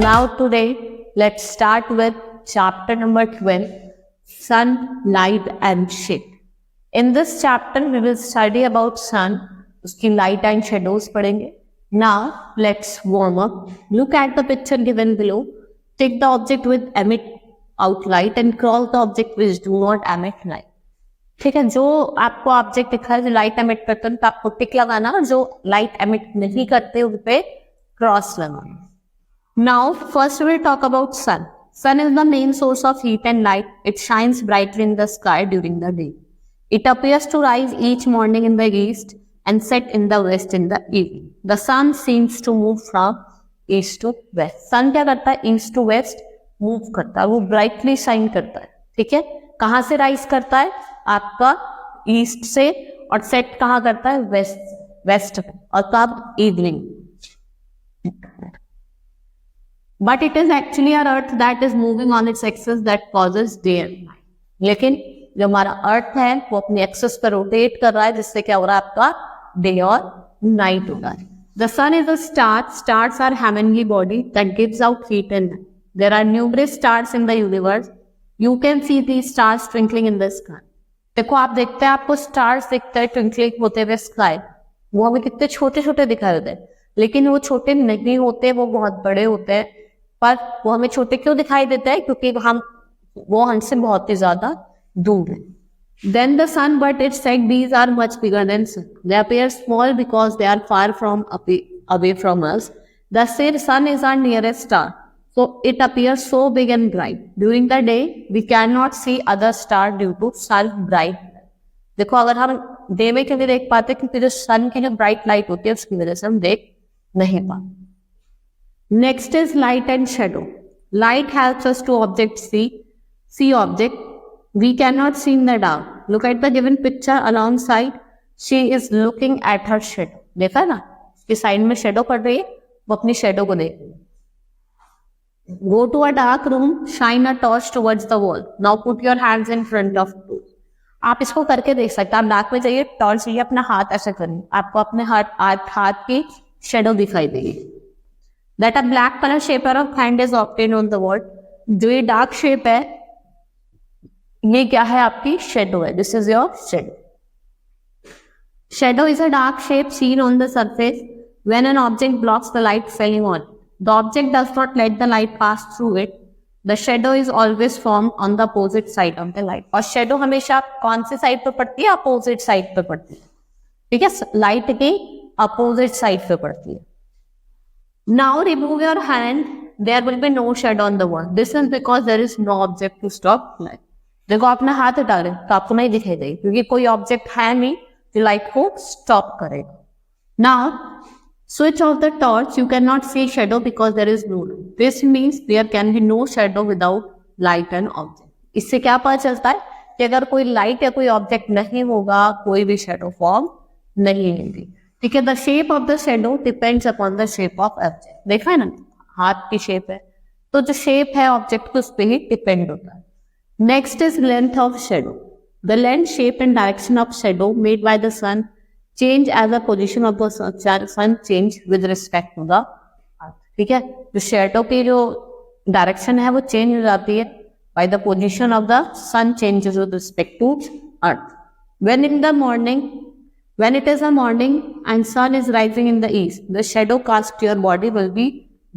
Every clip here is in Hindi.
Now today, let's start with chapter number 12, Sun, Light and Shape. In this chapter, we will study about sun, uski light and shadows padenge. Now, let's warm up. Look at the picture given below. Take the object with emit out light and cross the object which do not emit light. ठीक है, जो आपको ऑब्जेक्ट दिखा है जो लाइट एमिट करते हैं तो आपको टिक लगाना, जो लाइट एमिट नहीं करते उन पे क्रॉस लगाना. Now, first we will talk about sun. Sun is the main source of heat and light. It shines brightly in the sky during the day. It appears to rise each morning in the east and set in the west in the evening. The sun seems to move from east to west. Sun क्या करता है? East to west move करता है, वो brightly shine करता है. ठीक है, कहाँ से rise करता है? आपका ईस्ट से, और सेट कहाँ करता है? वेस्ट पे, और कब? Evening. But it is actually our earth that is moving on its axis that causes day and night. लेकिन जो हमारा अर्थ है वो अपनी एक्सिस पर रोटेट कर रहा है, जिससे क्या हो रहा है? आपका डे और नाइट हो रहा है. The sun is a star. Stars are heavenly body that gives out heat and light. There are numerous stars in the universe. You can see these stars twinkling in the sky. देखो, आप देखते हैं, आपको स्टार्स दिखते हैं ट्विंकलिंग होते हुए स्काई. वो हमें कितने छोटे छोटे दिखाई देते हैं, लेकिन वो छोटे नहीं होते, वो बहुत बड़े होते हैं. पर वो हमें छोटे क्यों दिखाई देते हैं? क्योंकि वो हमसे बहुत ही ज्यादा दूर है. Then the sun, but it said these are much bigger than sun. They appear small because they are far from away from us. The sun is our nearest star, so it appears so big and bright. During the day, we cannot see other star due to sun bright. देखो, अगर हम डे में क्यों देख पाते? क्योंकि जो सन की जो ब्राइट लाइट होती है उसकी वजह से हम देख नहीं पाते. Next is light and shadow. Light helps us to see object. We cannot see in the dark. Look at the given picture alongside. She is looking at her shadow. देखा ना, उसकी साइड में शेडो पड़ रही है, वो अपनी शेडो को देख रही है. Go to a dark room, shine a torch towards the wall. Now put your hands in front of you. आप इसको करके देख सकते हैं. आप डार्क में जाइए, टॉर्च लिए अपना हाथ ऐसे करिए, आपको अपने हाथ की शेडो दिखाई देगी. That a black color shape of hand is obtained on the wall. जो ये डार्क शेप है, ये क्या है? आपकी शेडो है. This is your shadow. Shadow is a dark shape seen on the surface when an object blocks the light falling on it. The object does not let the light pass through it. The shadow is always formed on the opposite side of the light. और शेडो हमेशा कौन सी साइड पे पड़ती है? अपोजिट साइड पे पड़ती है. ठीक है, लाइट की अपोजिट साइड पे पड़ती है. Now remove your hand. There will be no shadow on the wall. This is because there is no object to stop light. देखो, अपना हाथ हटा रहे तो आपको नहीं दिखाई देगी, क्योंकि कोई ऑब्जेक्ट है नहीं जो लाइट को स्टॉप करेगा. Now switch off the torch. You cannot see shadow because there is no light. This means there can be no shadow without light and object. इससे क्या पता चलता है कि अगर कोई लाइट या कोई ऑब्जेक्ट नहीं होगा, कोई भी शेडो फॉर्म नहीं होगी. ठीक है, the shape of the shadow depends upon the shape of object. देखा है ना, हाथ की शेप है तो जो शेप है ऑब्जेक्ट उस पर ही डिपेंड होता है. Next is length of shadow. The length, shape and direction of shadow made by the sun change as the position of the sun change with respect to the earth. ठीक है, जो शेडो की जो डायरेक्शन है वो चेंज हो जाती है by the position of the sun changes with respect to earth. When it is a morning and sun is rising in the east, the shadow cast to your body will be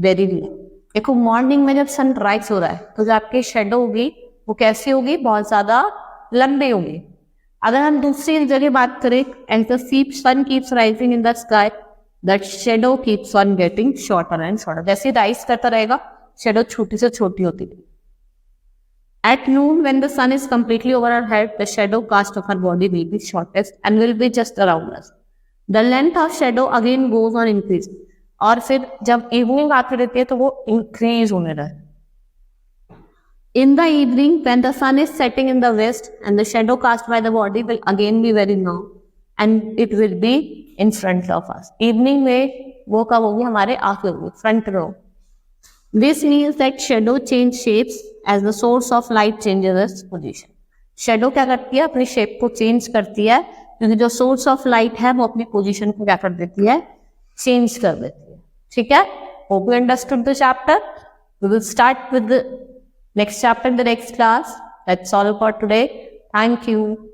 very near. देखो, मॉर्निंग में जब सन राइज हो रहा है तो जो आपकी शेडो होगी वो कैसी होगी? बहुत ज्यादा लंबी होगी. अगर हम दूसरी जगह बात करें, and the sun keeps rising in the sky, that shadow keeps on getting shorter and shorter. जैसे राइज करता रहेगा, शेडो छोटी से छोटी होती है. At noon, when the sun is completely over our head, the shadow cast of our body will be shortest and will be just around us. The length of shadow again goes on increasing. और फिर जब इवनिंग आती रहती है तो वो इंक्रीज होने लगता है. In the evening, when the sun is setting in the west and the shadow cast by the body will again be very long and it will be in front of us. Evening में वो कब होगी? हमारे आगे होगी, front row. This means that shadow change shapes as the source of light changes its position. Shadow क्या करती है? अपनी शेप को चेंज करती है, क्योंकि जो सोर्स ऑफ लाइट है वो अपनी पोजीशन को क्या कर देती है? चेंज कर देती है. ठीक है, hope you understood the chapter. We will start with the next chapter in the next class. That's all for today. Thank you.